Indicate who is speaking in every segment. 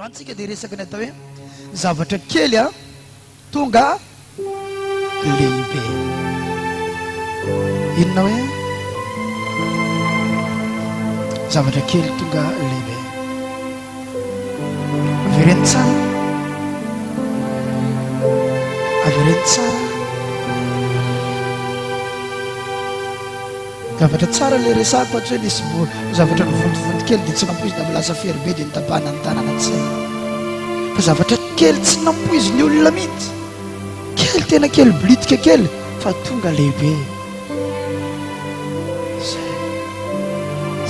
Speaker 1: Antsika dia resaka ny atao hoe zavatra kely tonga lehibe. Inona hoe zavatra kely tonga lehibe. Avereny tsara, avereny tsara. Zavatra tsara le resako fa tsy hoe nisy zavatra nivontovonto kely dia tsy nampoizina milasa fery be dia nitapahana ny tanana ny saina. Fa zavatra kely tsy nampoiziny olona mihitsy, kely tena kely blitika kely fa tonga lehibe.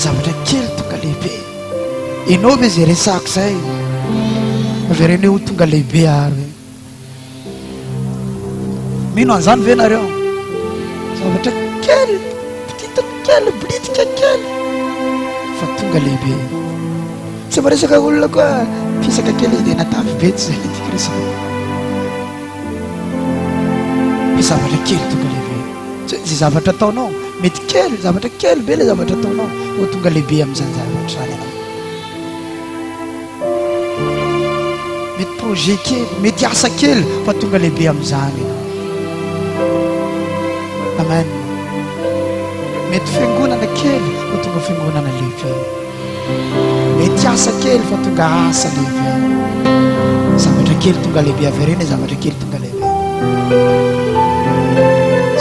Speaker 1: Zavatra kely tonga lehibe. Ianao ve zay resako zay avereny ho tonga lehibe ary mino an'izany ve nareo? Zavatra kely kely blitika kely fa tonga lehibe. Tsy maresaka olona koa fisaka kely dia natavy be tsy zay tiako resaka. Zavatra kely tonga lehibe. Zay zavatra ataonao mety kely, zavatra kely be le zavatra ataonao ho tonga lehibe amin'izany zavatra zany anao. Mety projet kely, mety asa kely fa tonga lehibe amin'izany anao. Amen. Mety fiangonana kely fa tonga fiangonana lehibe. Mety asa kely fa tonga asa lehibe. Zavatra kely tonga lehibe avereny, zavatra kely tonga lehibe.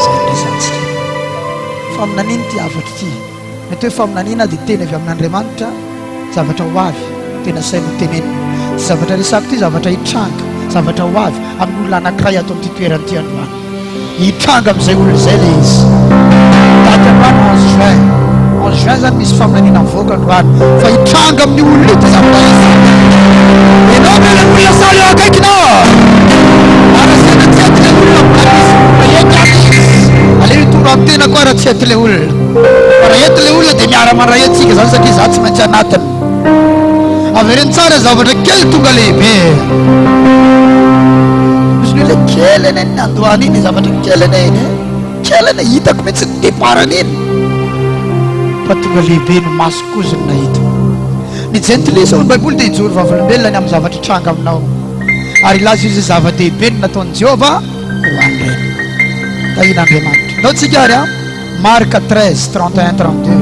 Speaker 1: Zay resantsika. Faminanina ty avatra ty. Mety hoe faminanina dia teny avy amin'Andriamanitra zavatra ho avy tena saina ho tenenina. Ty zavatra resako ty zavatra hitranga, zavatra ho avy amin'ny olona anankiray ato amin'ity toerana ty androany. Hitranga amin'izay olona izay le izy. Daty androany 11 juin. 11 juin zany misy faminanina mivoaka androany fa hitranga amin'ny olona ity zavatra izy. Ianao ve le olona saly eo akaikinao? Arasena tsy ety le olona mplanisy aleo tonga amin'ny tena koa raha tsy ety le olona. Fa raha ety le olona dia miara-mandray antsika zany satria za tsy maintsy anatiny. Avereny tsara zavatra kely tonga lehibe. Misy ny le kely eny ny androany iny, zavatra kely eny kely eny hitako mihitsy ny deparany iny fa tonga lehibe no maso kozy ny nahita. Ny gentilesa ao ny baiboly dia hijory vavolombelona ny amin'ny zavatra hitranga aminao ary ilaza izy zava-dehibe ny nataon'i Jehovah ho an'ireny. Tahin'Andriamanitra. Ndao tsika ary Marka 13, 31, 32.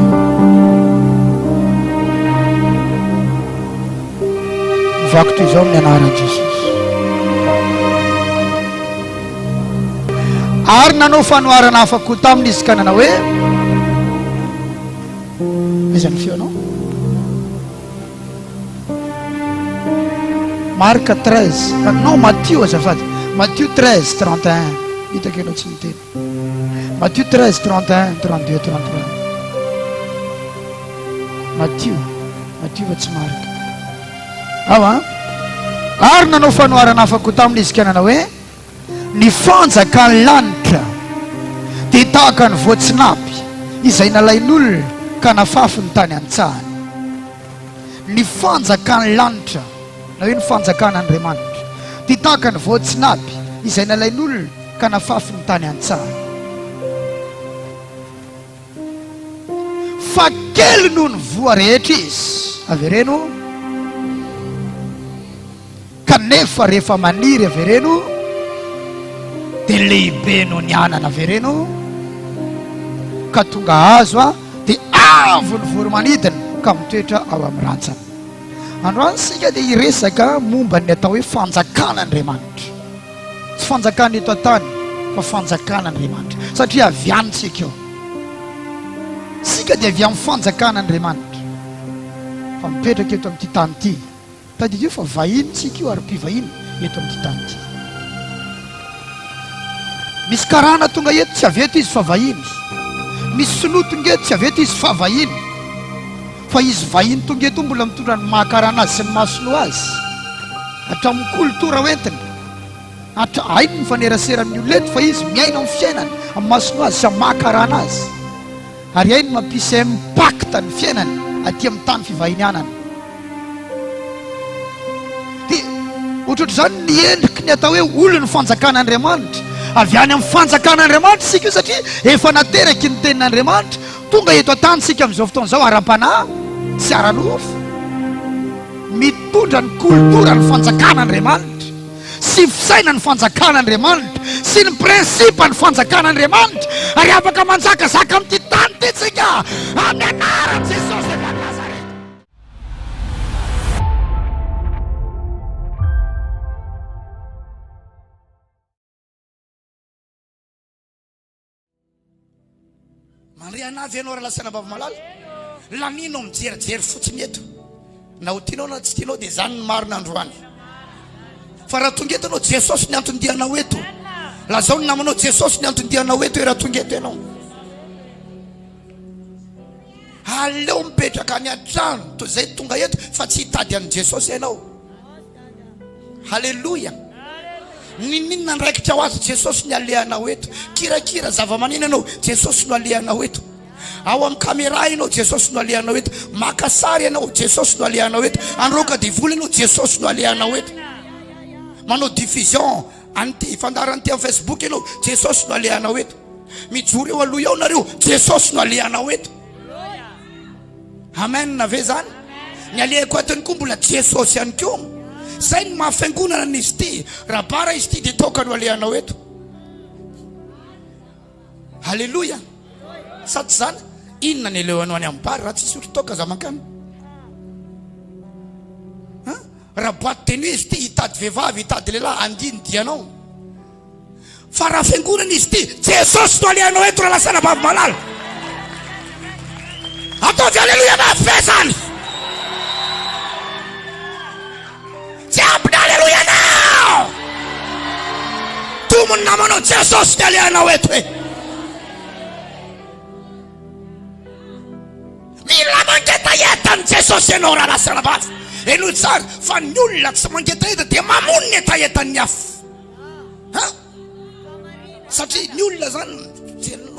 Speaker 1: Mivaky toy izao amin'ny anaran'i Jesosy. Ary nanao fanoharana hafa koa tamin'izy ka nanao hoe izany feonao Marka 13, non Matthieu azafady, Matthieu 13, 31. Hitako ianao tsy miteny. Matthieu 13, 31, 32, 33. Matthieu fa tsy Marka. Ary nanao fanoharana hafa koa tamin'izy ka nanao hoe ny fanjakany lanitra dia tahaka ny voatsinapy izay nalain'olona ka nafafy ny tany an-tsahany. Ny fanjakany lanitra na hoe ny fanjakan'Andriamanitra dia tahaka ny voatsinapy izay nalain'olona ka nafafy ny tany an-tsahany. Fa kely noho ny voa rehetra izy avereno, kanefa rehefa maniry avereno dia lehibe noho ny anana avereno, ka tonga azo dia avo ny voromanidina ka mitoetra ao amin'ny rantsana. Androany sika dia hiresaka momba ny atao hoe fanjakan'Andriamanitra. Tsy fanjakana eto an-tany fa fanjakan'Andriamanitra satria avy anitsika eo. Sika dia avy amin'ny fanjakan'Andriamanitra fa mipetraka eto amin'ity tany ity. Tadidio fa vahiny tsika io ary mpivahiny eto amin'ity tany ity. Misy karana tonga eto tsy avy eto izy fa vahiny. Misy sinoa tonga eto tsy avy eto izy fa vahiny. Fa izy vahiny tonga eto mbola mitondra ny mahakarana azy sy ny masino azy hatramin'ny koltora hoentiny. Hainy ny fanerasera amin'ny olona eto fa izy miaina amin'ny fiainany amin'ny masino azy sy amin'ny mahakarana azy. Ary hainy mampisy impacta ny fiainany aty amin'ny tany fivahinianana. Dia ohatr'izany ny endriky ny atao hoe olona ny fanjakan'Andriamanitra. Avy any amin'ny fanjakan'Andriamanitra sika io satria efa nateraky ny tenin'Andriamanitra tonga eto an-tany sika amin'izao fotoana izao ara-panahy sy ara-nofo. mitondra ny kultura ny fanjakan'Andriamanitra sy fisaina ny fanjakan'Andriamanitra sy ny prinsipa ny fanjakan'Andriamanitra ary afaka manjakazaka amin'ity tany ty tsika amin'ny anaran'i Jesosy efa Nazareta. Mandray anavy ianao raha lasana bava malala lanino mijerijery fotsiny eto na ho tianao na tsy tianao dia zany ny marina androany fa raha tonga eto anao Jesosy ny antondianao eto lazao ny namanao Jesosy ny antondianao eto raha tonga eto ianao aleo mipetraka any an-trano toy izay tonga eto fa tsy hitady an'i Jesosy ianao. Halleluja. Ninona ndraikitra ho azy Jesosy ny alehanao eto, kirakira zava-maneno ianao Jesosy no alehanao eto, ao amin'ny kamera ianao Jesosy no alehanao eto, maka sary ianao Jesosy no alehanao eto, androka divoly ianao Jesosy no alehanao eto, manao diffusion anty fandaranty amin'ny Facebook ianao Jesosy no alehanao eto, mijoro eo aloha ao nareo Jesosy no alehanao eto. Amen na ve zany? Ny alehako atony koa mbola Jesosy ihany koa. Zay ny mahafiangonana n'izy ity, raha bara izy ity dia toka no alehanao eto. Halleluja. Sa tsy zany? Inona ny alehanao any amin'ny bara raha tsy sotro toka zamankany? Raha boîte de nuit izy ity hitady vehivavy hitady lehilahy andiny dianao. Fa raha fiangonana izy ity Jesosy no alehanao eto raha lasana bava malala. Ataovy halleluja mafe zany. Jiaby halleluja nao. Tomony namanao Jesosy ny alehanao eto e. Mila mangetaheta Jesosy ianao raha lasana bava. Eno tsara fa ny olona tsy mangetaheta dia mamono ny etahetany hafa. Satria ny olona zany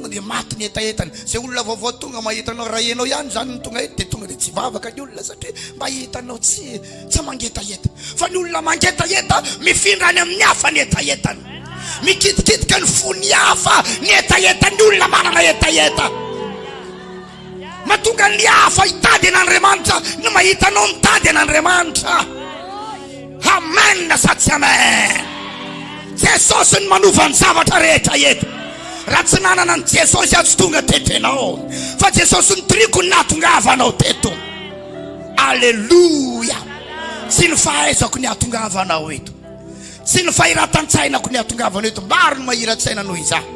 Speaker 1: dia maty ny etahetany. Zay olona vaovao tonga mahitanao raha ianao ihany zany ny tonga eto dia tonga dia tsy vavaka ny olona satria mba hitanao tsy mangetaheta. Fa ny olona mangetaheta mifindra ny amin'ny hafa ny etahetany, mikitikitika ny fony hafa ny etahetany olona manana etaheta. Mahatonga ny hafa hitady an'Andriamanitra no mahitanao mitady an'Andriamanitra. Amen na sa tsy amen? Jesosy ny manova ny zavatra rehetra eto. Raha tsy nanana ny Jesosy azy tonga tetenao, fa Jesosy ny triko nahatongavanao teto. Alleluja. Tsy ny fahaizako ny ahatongavanao eto, tsy ny fahiratan-tsainako ny ahatongavanao eto. Maro ny mahira-tsaina noho izaho,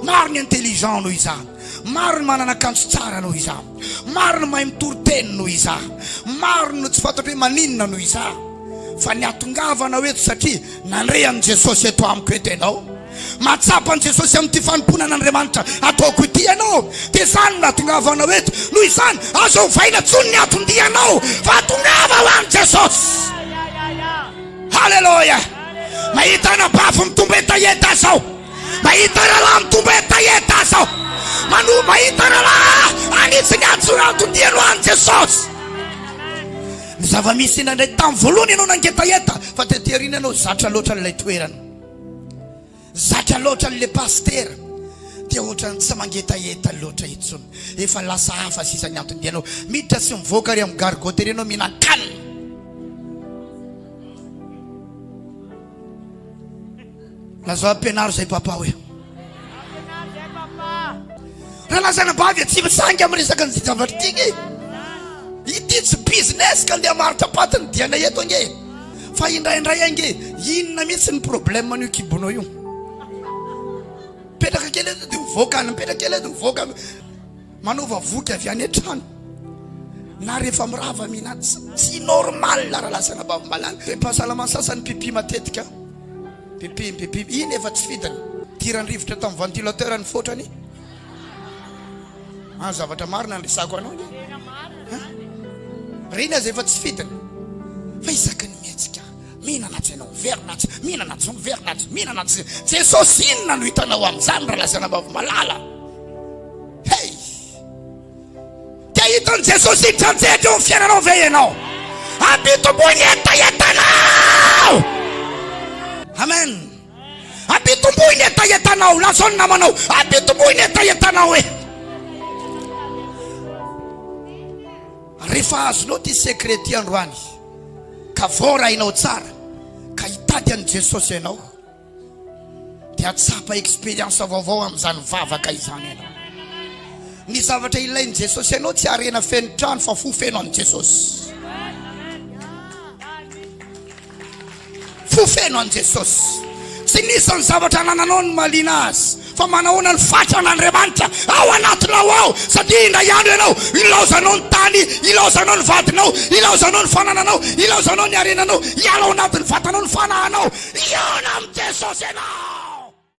Speaker 1: maro ny intelligent noho izaho, maro ny manana akanjo tsara noho izaho, maro ny mahay mitory-teny noho izaho, maro ny tsy fantatra hoe maninona noho izaho. Fa ny ahatongavanao eto satria nandre an' Jesosy eto amiko eto ianao, mahatsapa an' Jesosy amin'ity fanompoana an'Andriamanitra ataoko ity ianao, dia zany no ahatongavanao eto. Noho izany azo ovaina tsony ny atondianao fa atongava ho an' Jesosy. Halleluja. Mahita na bafy mitomba etaeta zao, mahita rahalahy mitomba etaeta zao, mahita rahalahy anitsy ny atondiano an' Jesosy. Ny zava-misy indraindray tamin'ny voalohany ianao nangetaheta, fa teterina ianao zatra loatra n'ilay toerana, zatra loatra n'ilay pastera, dia ohatrany tsy mangetaheta loatra itsony, efa lasa hafa sisa ny antondianao, miditra sy mivoaka ry amin'ny gargote ianao mihinan-kanina. Lazao ampianaro zay papa hoe raha lazana bavy tsy misangy amin'ny resaka ny zavatra ity. Ity tsy business ka andeha maritra patiny diana eto ange, fa indraindray ange inona mihitsy ny problème an'io kibonao io. Petraka kely eto dia mivoaka, mipetraka kely eto mivoaka, manova voky avy any an-trano na rehefa mirava mihina tsy normal raha lasana bava malala. Pahasalama sasany pipi matetika, pipi iny efa tsy fitany tiran-rivotra tamin'ny ventilateur ny fotrany. Zavatra marina andrisako anao reny azy efa tsy fitany, fa isaky ny mihetsika mihinana tsy ianao verina tsy mihinana tsy verina tsy mihinana tsy. Jesosy inona no hitanao amin'izany raha lasana bava malala? Hey, dia hitan'ny Jesosy hitranjehatra eo amin'ny fiainanao ve ianao? Ampitomboiny etahetanao. Amen. Ampitomboiny etahetanao. Lazao ny namanao ampitomboiny etahetanao e. Rehefa azonao ty secret ty androany,
Speaker 2: ka voarainao tsara ka hitady an Jesosy ianao dia atsapa experience vaovao amin'izany vavaka izany ianao. Ny zavatra ilainy Jesosy ianao tsy arena feno trano fa fo feno an Jesosy. Fo feno an Jesosy. Tsy nisy ny zavatra nananao ny malina azy fa manahoana ny fatran'Andriamanitra ao anatinao ao. Satria indray andro ianao ilaozanao ny tany, ilaozanao ny vadinao, ilaozanao ny fanananao, ilaozanao ny arenanao, iala ao anatin'ny vatanao ny fanahanao. Iona amin'ny Jesosy ianao.